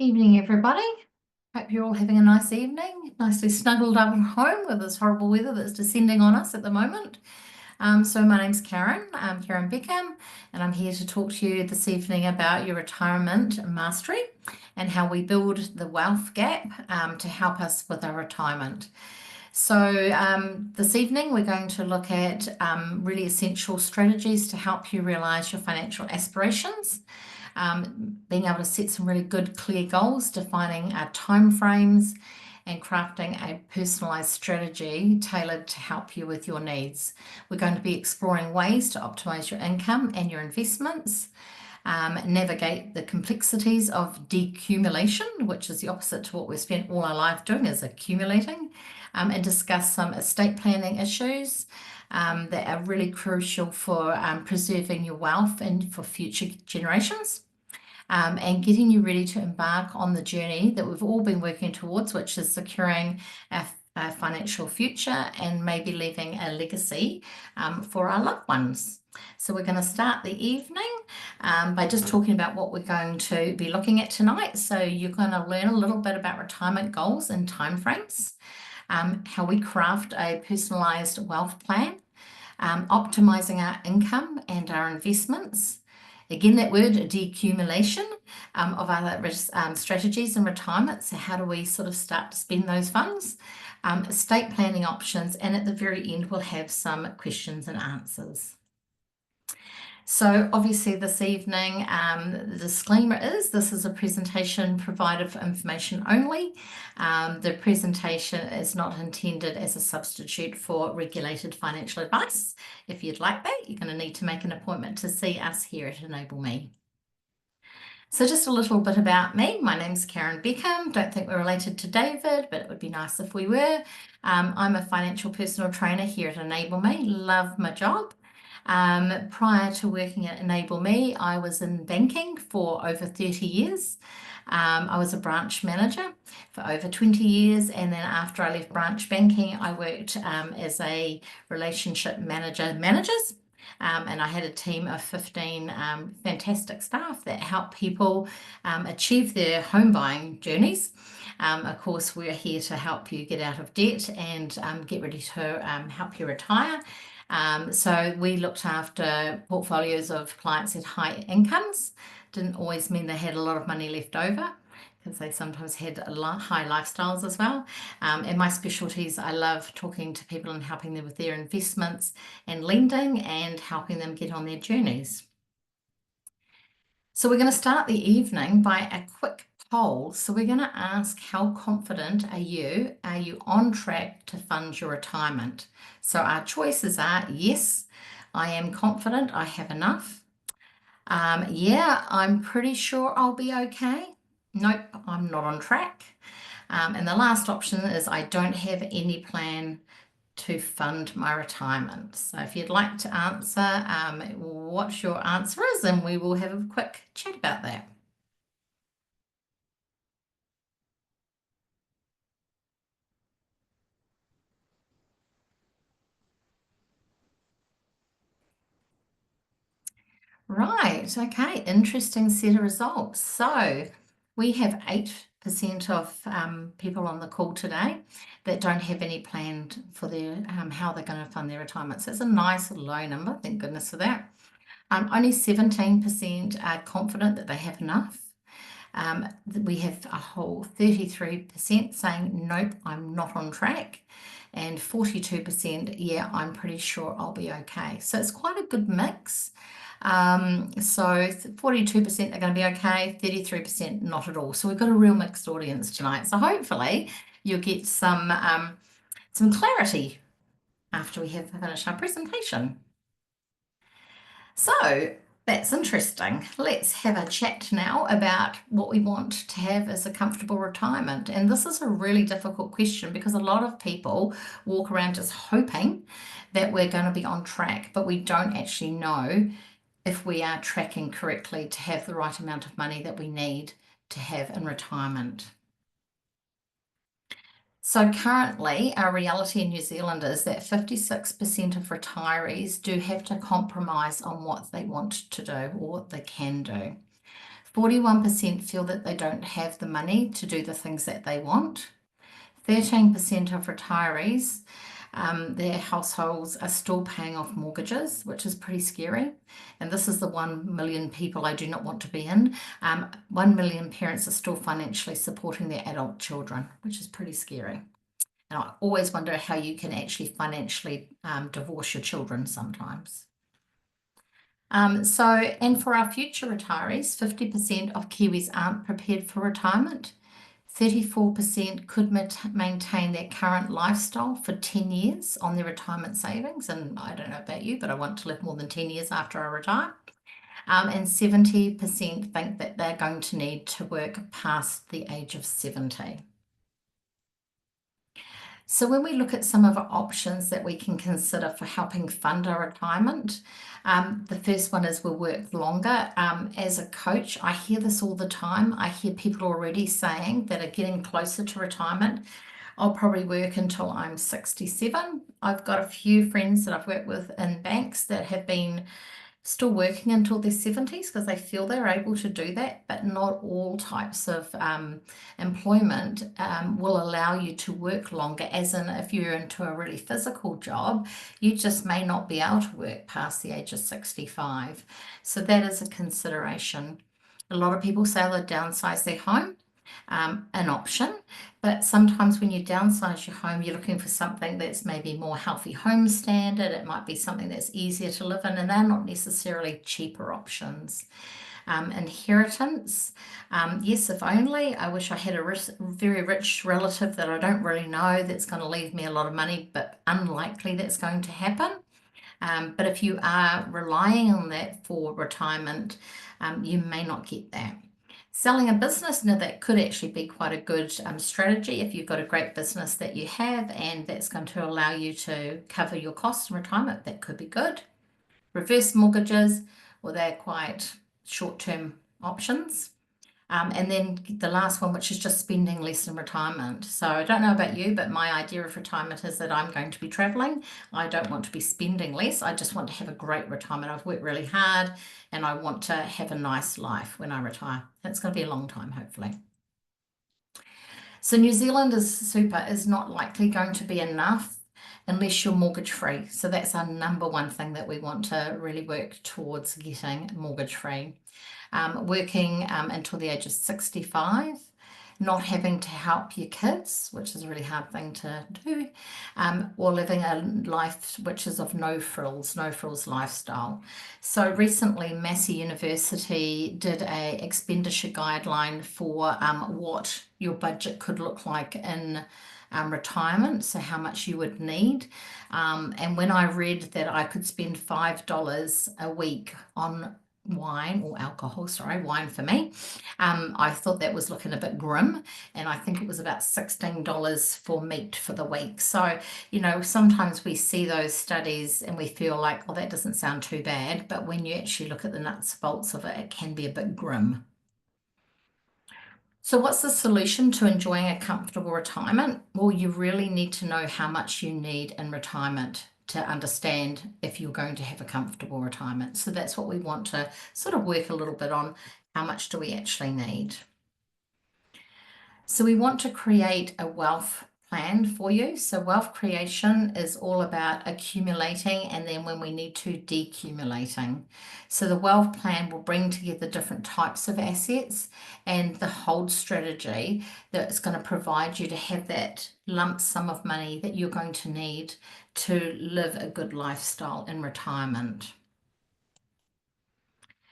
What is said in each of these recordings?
Evening, everybody. Hope you're all having a nice evening, nicely snuggled up at home with this horrible weather that's descending on us at the moment. So my name's Karen, I'm Karen Beckham, and I'm here to talk to you this evening about your retirement mastery and how we build the wealth gap to help us with our retirement. So this evening we're going to look at really essential strategies to help you realize your financial aspirations, being able to set some really good clear goals, defining our time frames, and crafting a personalised strategy tailored to help you with your needs. We're going to be exploring ways to optimise your income and your investments, navigate the complexities of decumulation, which is the opposite to what we've spent all our life doing, is accumulating, and discuss some estate planning issues that are really crucial for preserving your wealth and for future generations. And getting you ready to embark on the journey that we've all been working towards, which is securing our financial future and maybe leaving a legacy for our loved ones. So we're going to start the evening by just talking about what we're going to be looking at tonight. So you're going to learn a little bit about retirement goals and timeframes, how we craft a personalised wealth plan, optimising our income and our investments. Again, that word, decumulation of other strategies in retirement. So how do we sort of start to spend those funds? Estate planning options, and at the very end, we'll have some questions and answers. So obviously this evening, the disclaimer is this is a presentation provided for information only. The presentation is not intended as a substitute for regulated financial advice. If you'd like that, you're going to need to make an appointment to see us here at Enable Me. So just a little bit about me. My name's Karen Beckham. Don't think we're related to David, but it would be nice if we were. I'm a financial personal trainer here at Enable Me. Love my job. Prior to working at Enable Me, I was in banking for over 30 years. I was a branch manager for over 20 years, and then after I left branch banking, I worked as a relationship managers. And I had a team of 15 fantastic staff that help people achieve their home buying journeys. Of course, we're here to help you get out of debt and get ready to help you retire. So we looked after portfolios of clients at high incomes. Didn't always mean they had a lot of money left over, because they sometimes had high lifestyles as well. And my specialties, I love talking to people and helping them with their investments and lending and helping them get on their journeys. So we're going to start the evening by a quick poll. So we're going to ask, how confident are you? Are you on track to fund your retirement? So our choices are, yes, I am confident I have enough. Yeah, I'm pretty sure I'll be okay. Nope, I'm not on track. And the last option is, I don't have any plan to fund my retirement. So if you'd like to answer what your answer is, and we will have a quick chat about that. Right, okay, interesting set of results. So we have 8% of people on the call today that don't have any plan for their how they're going to fund their retirement. So it's a nice low number, thank goodness for that. Only 17% are confident that they have enough. We have a whole 33% saying, nope, I'm not on track. And 42%, yeah, I'm pretty sure I'll be okay. So it's quite a good mix. So 42% are going to be okay, 33% not at all. So we've got a real mixed audience tonight. So hopefully you'll get some clarity after we have finished our presentation. So that's interesting. Let's have a chat now about what we want to have as a comfortable retirement. And this is a really difficult question because a lot of people walk around just hoping that we're going to be on track, but we don't actually know if we are tracking correctly to have the right amount of money that we need to have in retirement. So currently, our reality in New Zealand is that 56% of retirees do have to compromise on what they want to do or what they can do. 41% feel that they don't have the money to do the things that they want. 13% of retirees, their households are still paying off mortgages, which is pretty scary. And this is the 1 million people I do not want to be in. 1 million parents are still financially supporting their adult children, which is pretty scary. And I always wonder how you can actually financially divorce your children sometimes. And for our future retirees, 50% of Kiwis aren't prepared for retirement. 34% could maintain their current lifestyle for 10 years on their retirement savings. And I don't know about you, but I want to live more than 10 years after I retire. And 70% think that they're going to need to work past the age of 70. So when we look at some of our options that we can consider for helping fund our retirement, the first one is we'll work longer. As a coach, I hear this all the time. I hear people already saying that are getting closer to retirement. I'll probably work until I'm 67. I've got a few friends that I've worked with in banks that have been still working until their 70s because they feel they're able to do that, but not all types of employment will allow you to work longer, as in if you're into a really physical job, you just may not be able to work past the age of 65. So that is a consideration. A lot of people say they'll downsize their home. An option, but sometimes when you downsize your home, you're looking for something that's maybe more healthy home standard. It might be something that's easier to live in, and they're not necessarily cheaper options. Inheritance, yes, if only. I wish I had a very rich relative that I don't really know that's going to leave me a lot of money, but unlikely that's going to happen. But if you are relying on that for retirement, you may not get that. Selling a business, now that could actually be quite a good strategy if you've got a great business that you have and that's going to allow you to cover your costs in retirement. That could be good. Reverse mortgages, well, they're quite short-term options. And then the last one, which is just spending less in retirement. So I don't know about you, but my idea of retirement is that I'm going to be traveling. I don't want to be spending less. I just want to have a great retirement. I've worked really hard and I want to have a nice life when I retire. And it's going to be a long time, hopefully. So New Zealand is not likely going to be enough unless you're mortgage free. So that's our number one thing that we want to really work towards getting mortgage free. Working until the age of 65, not having to help your kids, which is a really hard thing to do, or living a life which is of no frills lifestyle. So recently, Massey University did a expenditure guideline for what your budget could look like in retirement, so how much you would need. And when I read that I could spend $5 a week on wine for me. I thought that was looking a bit grim, and I think it was about $16 for meat for the week. So, sometimes we see those studies and we feel like, oh, that doesn't sound too bad, but when you actually look at the nuts and bolts of it, it can be a bit grim. So what's the solution to enjoying a comfortable retirement? Well, you really need to know how much you need in retirement to understand if you're going to have a comfortable retirement. So that's what we want to sort of work a little bit on. How much do we actually need? So we want to create a wealth plan for you. So wealth creation is all about accumulating and then when we need to decumulating. So the wealth plan will bring together different types of assets and the hold strategy that's going to provide you to have that lump sum of money that you're going to need to live a good lifestyle in retirement.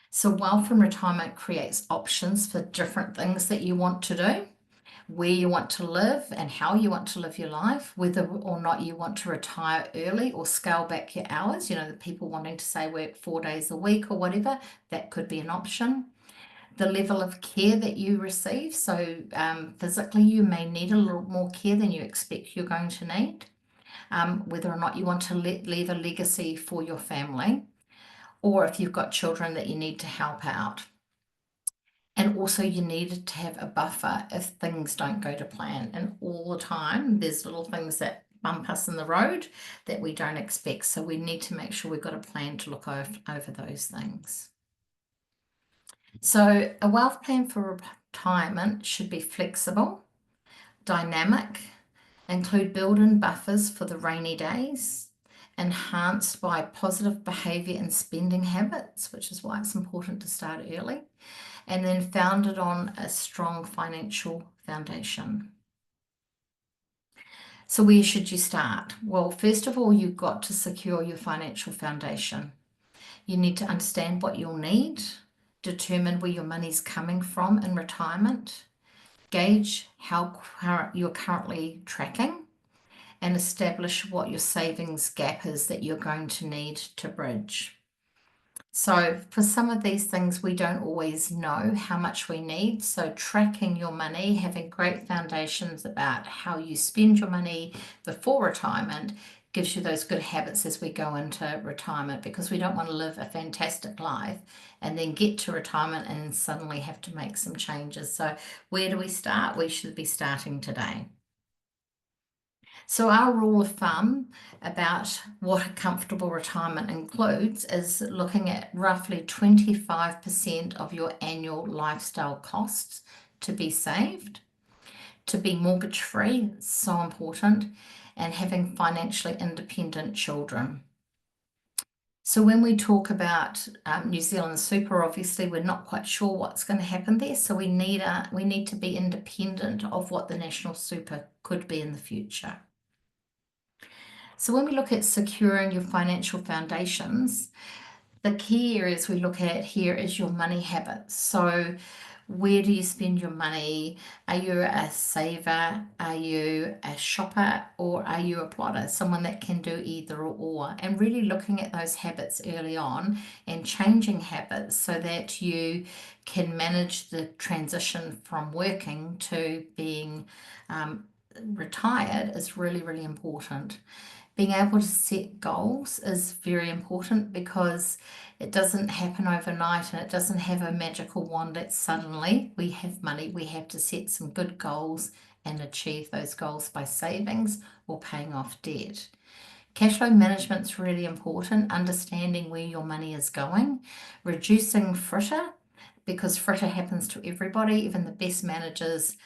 So wealth in retirement creates options for different things that you want to do, where you want to live and how you want to live your life, whether or not you want to retire early or scale back your hours. The people wanting to say work 4 days a week or whatever, that could be an option. The level of care that you receive. So physically, you may need a little more care than you expect you're going to need. Whether or not you want to leave a legacy for your family, or if you've got children that you need to help out. And also you need to have a buffer if things don't go to plan. And all the time, there's little things that bump us in the road that we don't expect. So we need to make sure we've got a plan to look over those things. So, a wealth plan for retirement should be flexible, dynamic, include built-in buffers for the rainy days, enhanced by positive behavior and spending habits, which is why it's important to start early, and then founded on a strong financial foundation. So, where should you start? Well, first of all, you've got to secure your financial foundation. You need to understand what you'll need, determine where your money's coming from in retirement, gauge how you're currently tracking, and establish what your savings gap is that you're going to need to bridge. So, for some of these things, we don't always know how much we need. So, tracking your money, having great foundations about how you spend your money before retirement gives you those good habits as we go into retirement, because we don't want to live a fantastic life and then get to retirement and suddenly have to make some changes. So, where do we start? We should be starting today. So, our rule of thumb about what a comfortable retirement includes is looking at roughly 25% of your annual lifestyle costs to be saved, to be mortgage free, so important, and having financially independent children. So, when we talk about New Zealand super, obviously we're not quite sure what's going to happen there. So, we need to be independent of what the national super could be in the future. So when we look at securing your financial foundations, the key areas we look at here is your money habits. So where do you spend your money? Are you a saver? Are you a shopper? Or are you a plotter? Someone that can do either or. And really looking at those habits early on and changing habits so that you can manage the transition from working to being retired is really, really important. Being able to set goals is very important because it doesn't happen overnight and it doesn't have a magical wand that suddenly we have money. We have to set some good goals and achieve those goals by savings or paying off debt. Cash flow management is really important, understanding where your money is going, reducing fritter, because fritter happens to everybody, even the best managers,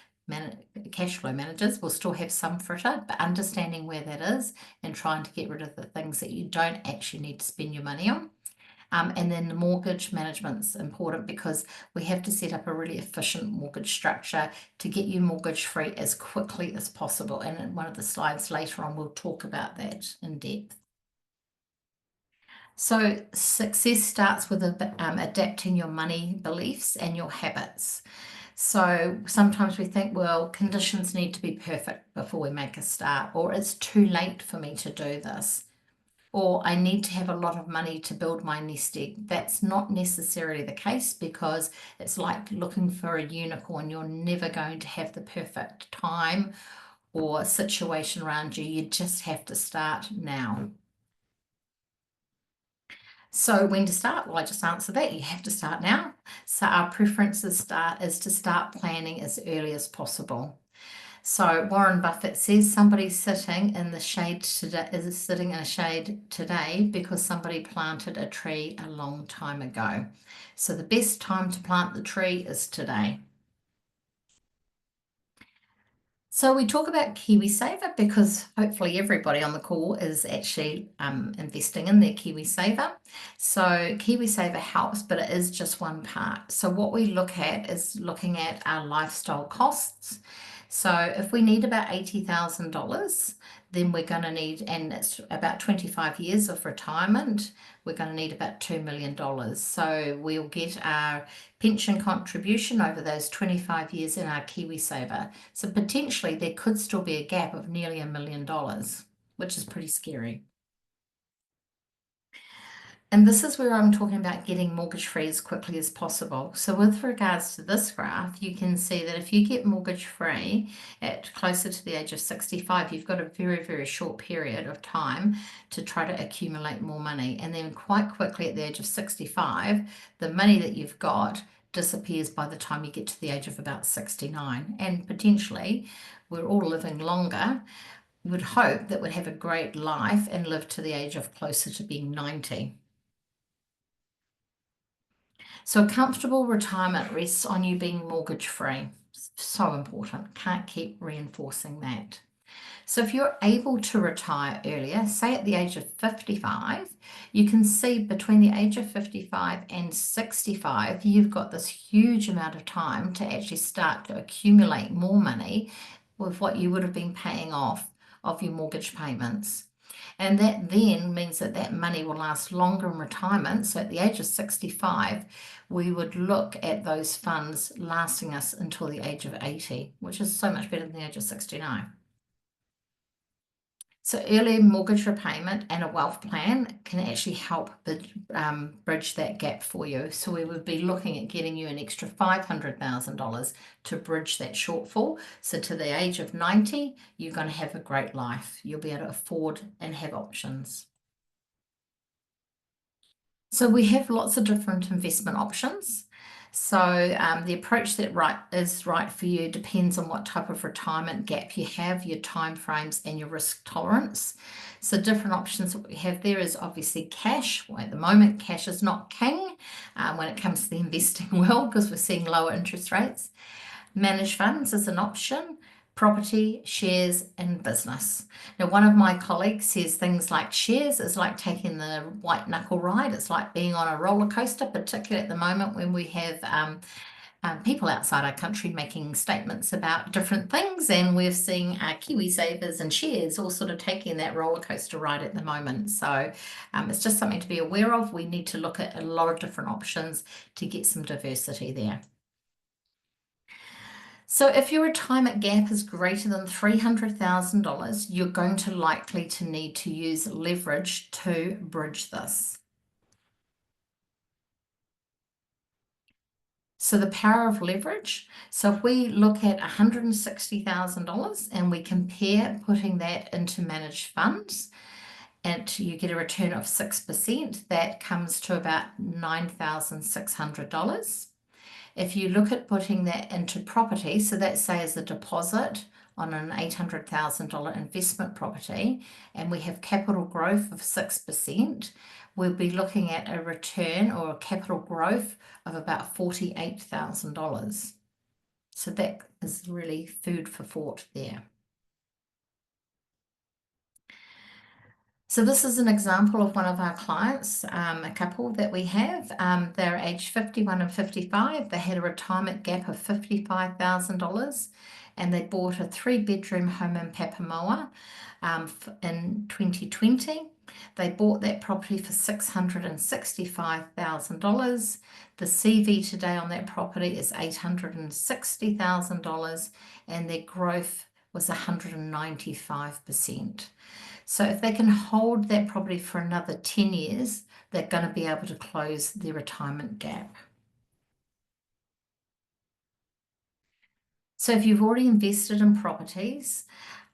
cash flow managers will still have some fritter, but understanding where that is and trying to get rid of the things that you don't actually need to spend your money on. And then the mortgage management is important because we have to set up a really efficient mortgage structure to get you mortgage free as quickly as possible. And in one of the slides later on, we'll talk about that in depth. So success starts with adapting your money beliefs and your habits. So sometimes we think, well, conditions need to be perfect before we make a start, or it's too late for me to do this, or I need to have a lot of money to build my nest egg. That's not necessarily the case, because it's like looking for a unicorn. You're never going to have the perfect time or situation around you. You just have to start now. So when to start? Well, I just answered that. You have to start now. So our preference is to start planning as early as possible. So Warren Buffett says somebody sitting in the shade today is sitting in a shade today because somebody planted a tree a long time ago. So the best time to plant the tree is today. So we talk about KiwiSaver because hopefully everybody on the call is actually investing in their KiwiSaver. So KiwiSaver helps, but it is just one part. So what we look at is looking at our lifestyle costs. So if we need about $80,000, then we're going to need, and it's about 25 years of retirement, we're going to need about $2 million. So we'll get our pension contribution over those 25 years in our KiwiSaver. So potentially there could still be a gap of nearly $1 million, which is pretty scary. And this is where I'm talking about getting mortgage free as quickly as possible. So with regards to this graph, you can see that if you get mortgage free at closer to the age of 65, you've got a very, very short period of time to try to accumulate more money. And then quite quickly at the age of 65, the money that you've got disappears by the time you get to the age of about 69. And potentially, we're all living longer. We would hope that we'd have a great life and live to the age of closer to being 90. So a comfortable retirement rests on you being mortgage free. So important. Can't keep reinforcing that. So if you're able to retire earlier, say at the age of 55, you can see between the age of 55 and 65, you've got this huge amount of time to actually start to accumulate more money with what you would have been paying off of your mortgage payments. And that then means that that money will last longer in retirement. So at the age of 65, we would look at those funds lasting us until the age of 80, which is so much better than the age of 69. So early mortgage repayment and a wealth plan can actually help bridge that gap for you. So we would be looking at getting you an extra $500,000 to bridge that shortfall. So to the age of 90, you're going to have a great life. You'll be able to afford and have options. So we have lots of different investment options. So the approach that is right for you depends on what type of retirement gap you have, your time frames, and your risk tolerance. So different options that we have there is obviously cash. Well, at the moment, cash is not king when it comes to the investing world because we're seeing lower interest rates. Managed funds is an option, property, shares, and business. Now, one of my colleagues says things like shares is like taking the white knuckle ride. It's like being on a roller coaster, particularly at the moment when we have people outside our country making statements about different things, and we're seeing Kiwi savers and shares all sort of taking that roller coaster ride at the moment. So it's just something to be aware of. We need to look at a lot of different options to get some diversity there. So if your retirement gap is greater than $300,000, you're going to likely to need to use leverage to bridge this. So the power of leverage. So if we look at $160,000 and we compare putting that into managed funds, and you get a return of 6%, that comes to about $9,600. If you look at putting that into property, so that say as a deposit on an $800,000 investment property, and we have capital growth of 6%, we'll be looking at a return or a capital growth of about $48,000. So that is really food for thought there. So this is an example of one of our clients, a couple that we have. They're aged 51 and 55. They had a retirement gap of $55,000 and they bought a 3-bedroom home in Papamoa in 2020. They bought that property for $665,000. The CV today on that property is $860,000 and their growth was 195%. So if they can hold that property for another 10 years, they're going to be able to close their retirement gap. So if you've already invested in properties,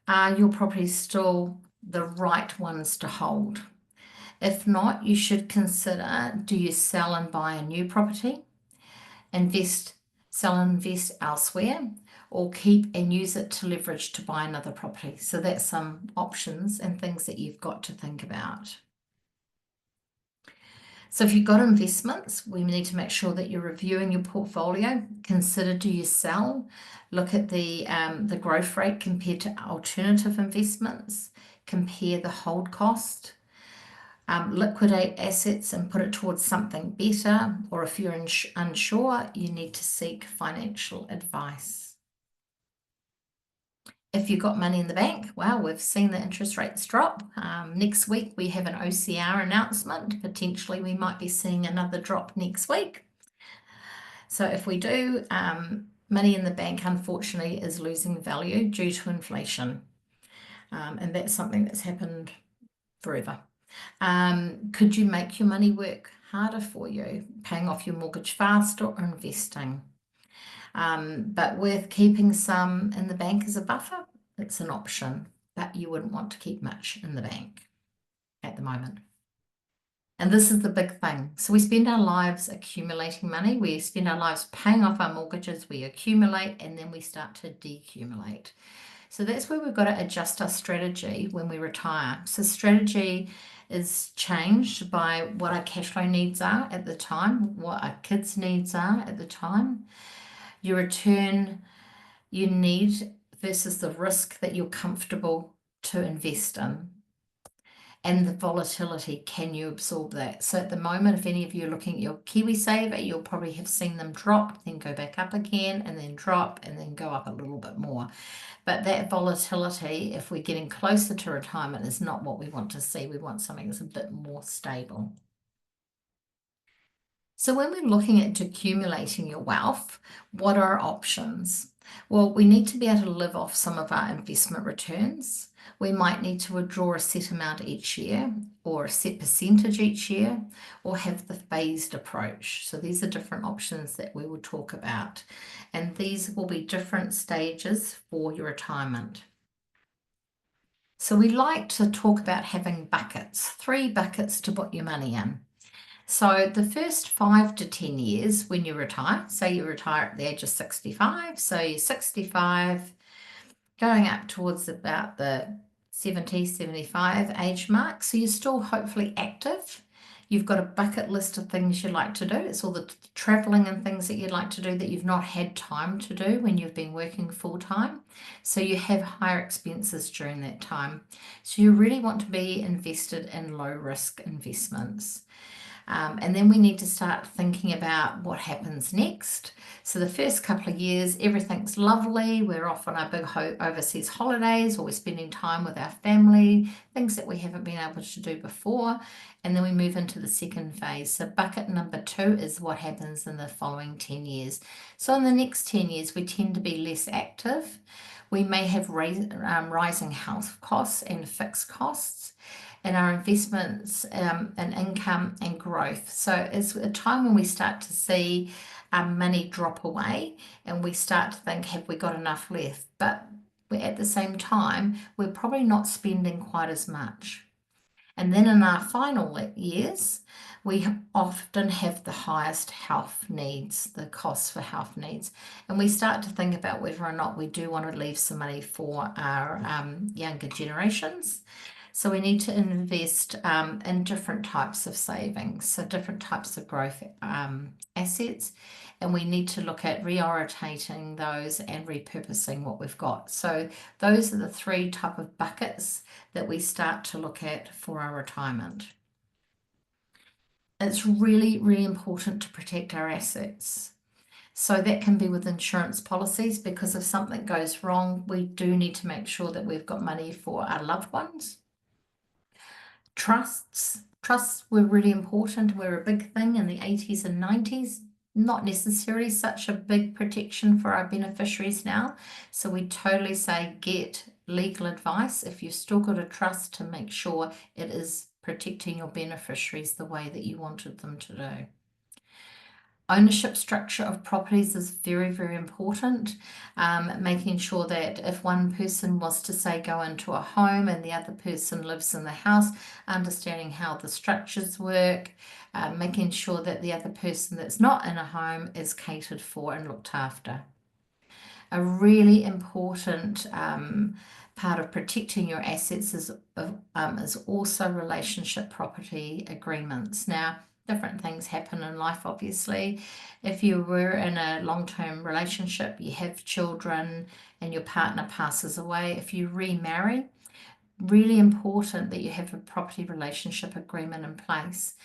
are your properties still the right ones to hold? If not, you should consider, do you sell and buy a new property? Sell and invest elsewhere, or keep and use it to leverage to buy another property. So that's some options and things that you've got to think about. So if you've got investments, we need to make sure that you're reviewing your portfolio. Consider, do you sell? Look at the growth rate compared to alternative investments. Compare the hold cost. Liquidate assets and put it towards something better. Or if you're unsure, you need to seek financial advice. If you've got money in the bank, well, we've seen the interest rates drop. Next week, we have an OCR announcement. Potentially, we might be seeing another drop next week. So if we do, money in the bank, unfortunately, is losing value due to inflation. And that's something that's happened forever. Could you make your money work harder for you, paying off your mortgage faster or investing? But with keeping some in the bank as a buffer, it's an option, but you wouldn't want to keep much in the bank at the moment. And this is the big thing. So we spend our lives accumulating money. We spend our lives paying off our mortgages. We accumulate and then we start to decumulate. So that's where we've got to adjust our strategy when we retire. So strategy is changed by what our cash flow needs are at the time, what our kids' needs are at the time, your return you need versus the risk that you're comfortable to invest in, and the volatility, can you absorb that? So at the moment, if any of you are looking at your KiwiSaver, you'll probably have seen them drop, then go back up again, and then drop, and then go up a little bit more. But that volatility, if we're getting closer to retirement, is not what we want to see. We want something that's a bit more stable. So when we're looking at accumulating your wealth, what are our options? Well, we need to be able to live off some of our investment returns. We might need to withdraw a set amount each year or a set percentage each year, or have the phased approach. So these are different options that we will talk about. And these will be different stages for your retirement. So we like to talk about having buckets, 3 buckets to put your money in. So the first 5 to 10 years when you retire, say you retire at the age of 65, so you're 65, going up towards about the 70, 75 age mark. So you're still hopefully active. You've got a bucket list of things you'd like to do. It's all the traveling and things that you'd like to do that you've not had time to do when you've been working full time. So you have higher expenses during that time. So you really want to be invested in low risk investments. And then we need to start thinking about what happens next. So the first couple of years, everything's lovely. We're off on our big overseas holidays, or we're spending time with our family, things that we haven't been able to do before. And then we move into the second phase. So bucket number 2 is what happens in the following 10 years. So in the next 10 years, we tend to be less active. We may have rising house costs and fixed costs in our investments, and income and growth. So it's a time when we start to see our money drop away, and we start to think, have we got enough left? But at the same time, we're probably not spending quite as much. And then in our final years, we often have the highest health needs, the costs for health needs. And we start to think about whether or not we do want to leave some money for our younger generations. So we need to invest in different types of savings, so different types of growth assets, and we need to look at reorientating those and repurposing what we've got. So those are the 3 type of buckets that we start to look at for our retirement. It's really, really important to protect our assets. So that can be with insurance policies, because if something goes wrong, we do need to make sure that we've got money for our loved ones. Trusts were really important, were a big thing in the 80s and 90s. Not necessarily such a big protection for our beneficiaries now. So we totally say get legal advice if you've still got a trust, to make sure it is protecting your beneficiaries the way that you wanted them to do. Ownership structure of properties is very, very important. Making sure that if one person was to, say, go into a home and the other person lives in the house, understanding how the structures work, making sure that the other person that's not in a home is catered for and looked after. A really important part of protecting your assets is also relationship property agreements. Now, different things happen in life, obviously. If you were in a long-term relationship, you have children, and your partner passes away, if you remarry, really important that you have a property relationship agreement in place.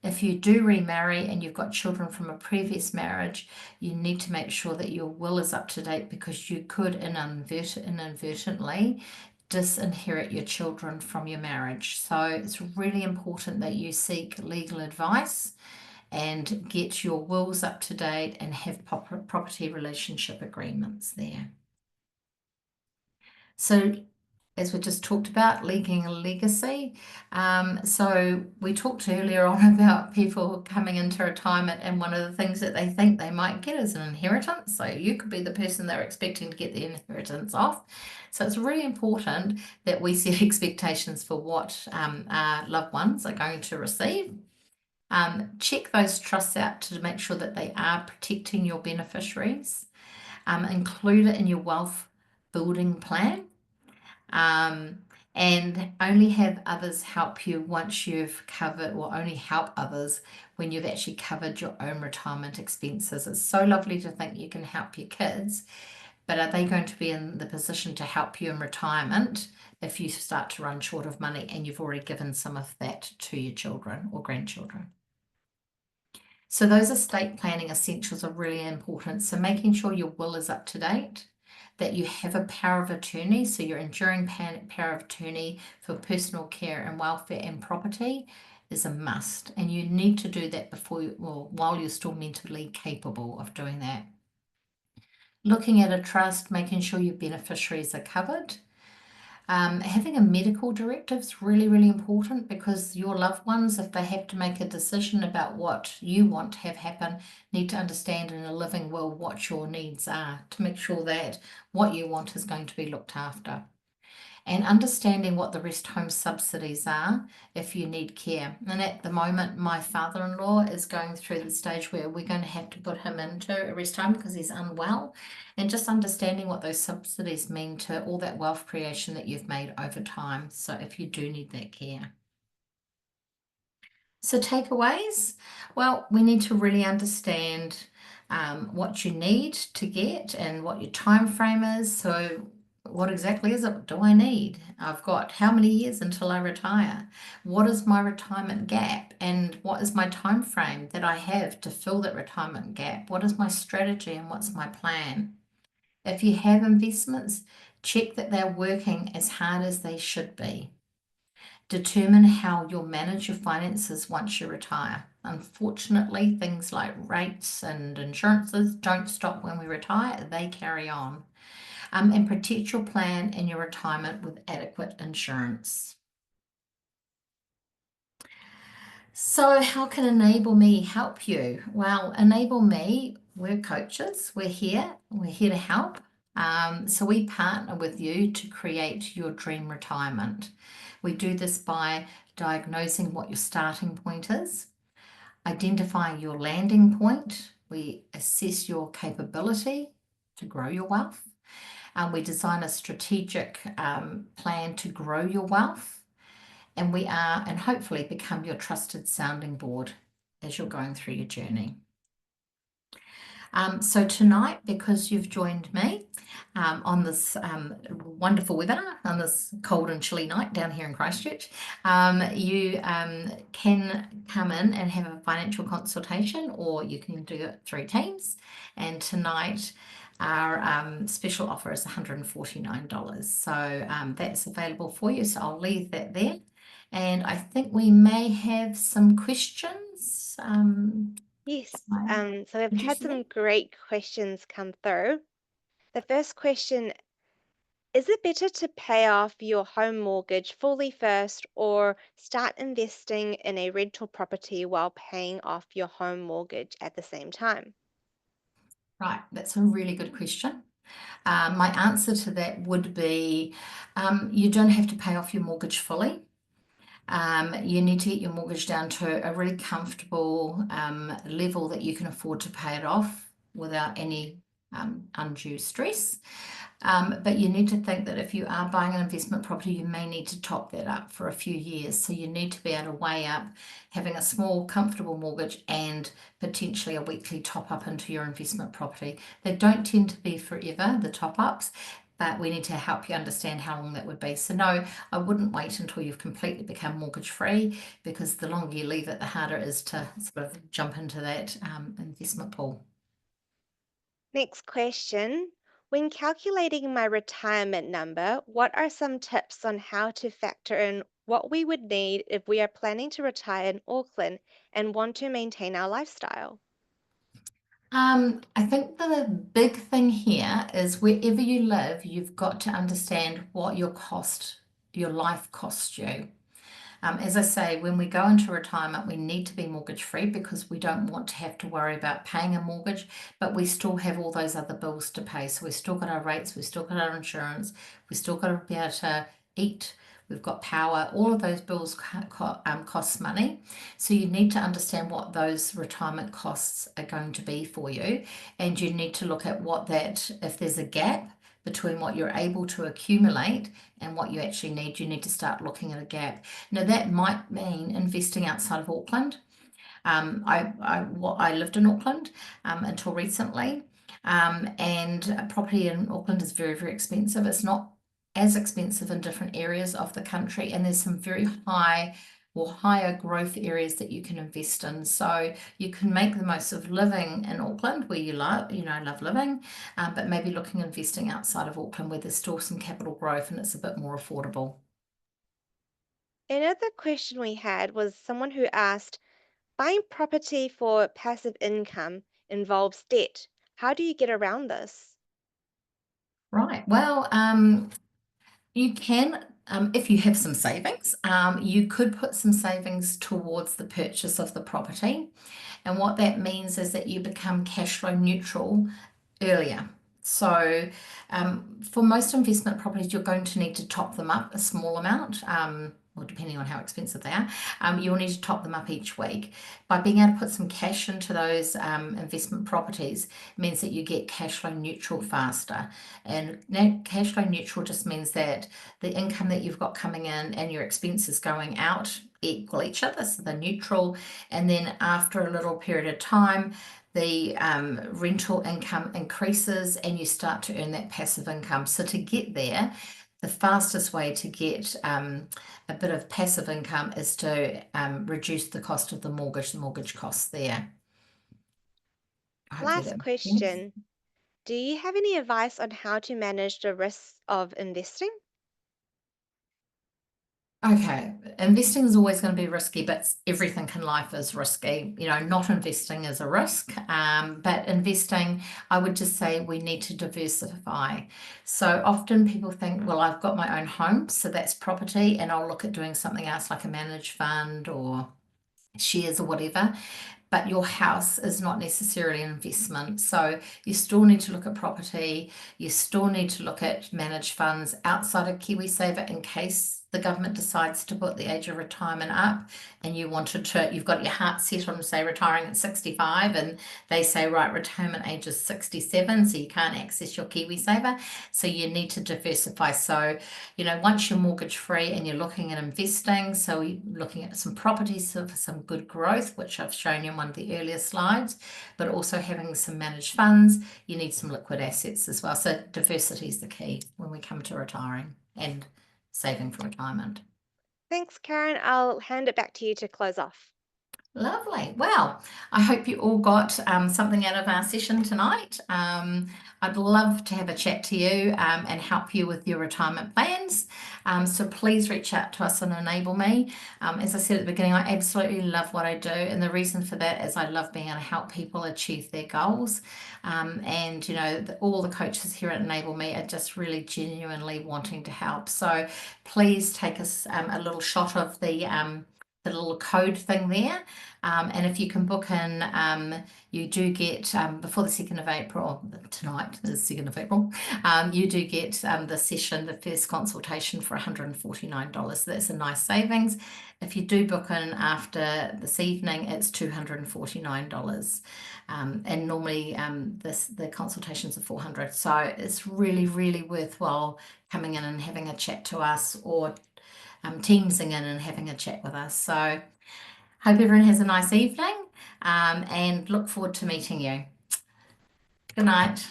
If you do remarry and you've got children from a previous marriage, you need to make sure that your will is up to date, because you could inadvertently disinherit your children from your marriage. So it's really important that you seek legal advice and get your wills up to date and have property relationship agreements there. So as we just talked about, leaving a legacy. So we talked earlier on about people coming into retirement, and one of the things that they think they might get is an inheritance. So you could be the person they're expecting to get the inheritance off. So it's really important that we set expectations for what our loved ones are going to receive. Check those trusts out to make sure that they are protecting your beneficiaries. Include it in your wealth building plan. and only have others help you once you've covered, or only help others when you've actually covered your own retirement expenses. It's so lovely to think you can help your kids, but are they going to be in the position to help you in retirement if you start to run short of money and you've already given some of that to your children or grandchildren? So those estate planning essentials are really important. So making sure your will is up to date, that you have a power of attorney, so your enduring power of attorney for personal care and welfare and property is a must. And you need to do that before while you're still mentally capable of doing that. Looking at a trust, making sure your beneficiaries are covered. Having a medical directive is really, really important, because your loved ones, if they have to make a decision about what you want to have happen, need to understand in a living will what your needs are to make sure that what you want is going to be looked after. And understanding what the rest home subsidies are if you need care. And at the moment, my father-in-law is going through the stage where we're going to have to put him into a rest home because he's unwell. And just understanding what those subsidies mean to all that wealth creation that you've made over time. So if you do need that care. So takeaways, well, we need to really understand what you need to get and what your time frame is. So what exactly is it do I need? I've got how many years until I retire? What is my retirement gap? And what is my time frame that I have to fill that retirement gap? What is my strategy and what's my plan? If you have investments, check that they're working as hard as they should be. Determine how you'll manage your finances once you retire. Unfortunately, things like rates and insurances don't stop when we retire, they carry on. And protect your plan and your retirement with adequate insurance. So, how can Enable Me help you? Well, Enable Me, we're coaches, we're here to help. So, we partner with you to create your dream retirement. We do this by diagnosing what your starting point is, identifying your landing point. We assess your capability to grow your wealth. We design a strategic plan to grow your wealth. And we are, and hopefully become your trusted sounding board as you're going through your journey. So tonight, because you've joined me on this wonderful webinar on this cold and chilly night down here in Christchurch, you can come in and have a financial consultation, or you can do it through Teams. And tonight, our special offer is $149. So that's available for you. So I'll leave that there. And I think we may have some questions. Yes, So so we've had some great questions come through. The first question, is it better to pay off your home mortgage fully first or start investing in a rental property while paying off your home mortgage at the same time? Right, that's a really good question. My answer to that would be you don't have to pay off your mortgage fully. You need to get your mortgage down to a really comfortable level that you can afford to pay it off without any undue stress. But you need to think that if you are buying an investment property, you may need to top that up for a few years. So you need to be able to weigh up having a small, comfortable mortgage and potentially a weekly top up into your investment property. They don't tend to be forever, the top ups, but we need to help you understand how long that would be. So no, I wouldn't wait until you've completely become mortgage free, because the longer you leave it, the harder it is to sort of jump into that investment pool. Next question. When calculating my retirement number, what are some tips on how to factor in what we would need if we are planning to retire in Auckland and want to maintain our lifestyle? I think the big thing here is wherever you live, you've got to understand what your life costs you. As I say, when we go into retirement, we need to be mortgage free because we don't want to have to worry about paying a mortgage, but we still have all those other bills to pay. So we've still got our rates, we've still got our insurance, we've still got to be able to eat, we've got power, all of those bills cost money. So you need to understand what those retirement costs are going to be for you. And you need to look at what that, if there's a gap between what you're able to accumulate and what you actually need. You need to start looking at a gap. Now, that might mean investing outside of Auckland. I lived in Auckland until recently, and property in Auckland is very, very expensive. It's not as expensive in different areas of the country, and there's some very high or higher growth areas that you can invest in. So you can make the most of living in Auckland where you love living, but maybe looking at investing outside of Auckland where there's still some capital growth and it's a bit more affordable. Another question we had was someone who asked, buying property for passive income involves debt. How do you get around this? Right. Well, you can, if you have some savings, you could put some savings towards the purchase of the property. And what that means is that you become cash flow neutral earlier. So, for most investment properties, you're going to need to top them up a small amount, well, depending on how expensive they are. You'll need to top them up each week. By being able to put some cash into those investment properties means that you get cash flow neutral faster. And cash flow neutral just means that the income that you've got coming in and your expenses going out equal each other, so they're neutral. And then after a little period of time, the rental income increases and you start to earn that passive income. So to get there, the fastest way to get a bit of passive income is to reduce the cost of the mortgage costs there. Hopefully Last that makes sense. question. Do you have any advice on how to manage the risks of investing? Okay, investing is always going to be risky, but everything in life is risky. Not investing is a risk, but investing, I would just say we need to diversify. So often people think, well, I've got my own home, so that's property, and I'll look at doing something else like a managed fund or shares or whatever, but your house is not necessarily an investment. So you still need to look at property, you still need to look at managed funds outside of KiwiSaver in case the government decides to put the age of retirement up and you've got your heart set on, say, retiring at 65, and they say, right, retirement age is 67, so you can't access your KiwiSaver. So you need to diversify. So, once you're mortgage free and you're looking at investing, so you're looking at some properties for some good growth, which I've shown you in one of the earlier slides, but also having some managed funds, you need some liquid assets as well. So diversity is the key when we come to retiring and saving for retirement. Thanks, Karen. I'll hand it back to you to close off. Lovely. Well, I hope you all got something out of our session tonight. I'd love to have a chat to you and help you with your retirement plans. So please reach out to us on Enable Me. As I said at the beginning, I absolutely love what I do. And the reason for that is I love being able to help people achieve their goals. And, all the coaches here at Enable Me are just really genuinely wanting to help. So please take us a little shot of the little code thing there. And if you can book in, you do get, before the 2nd of April, tonight is 2nd of April, you do get the session, the first consultation for $149. So that's a nice savings. If you do book in after this evening, it's $249. And normally the consultations are $400. So it's really, really worthwhile coming in and having a chat to us, or teamsing in and having a chat with us. So hope everyone has a nice evening and look forward to meeting you. Good night.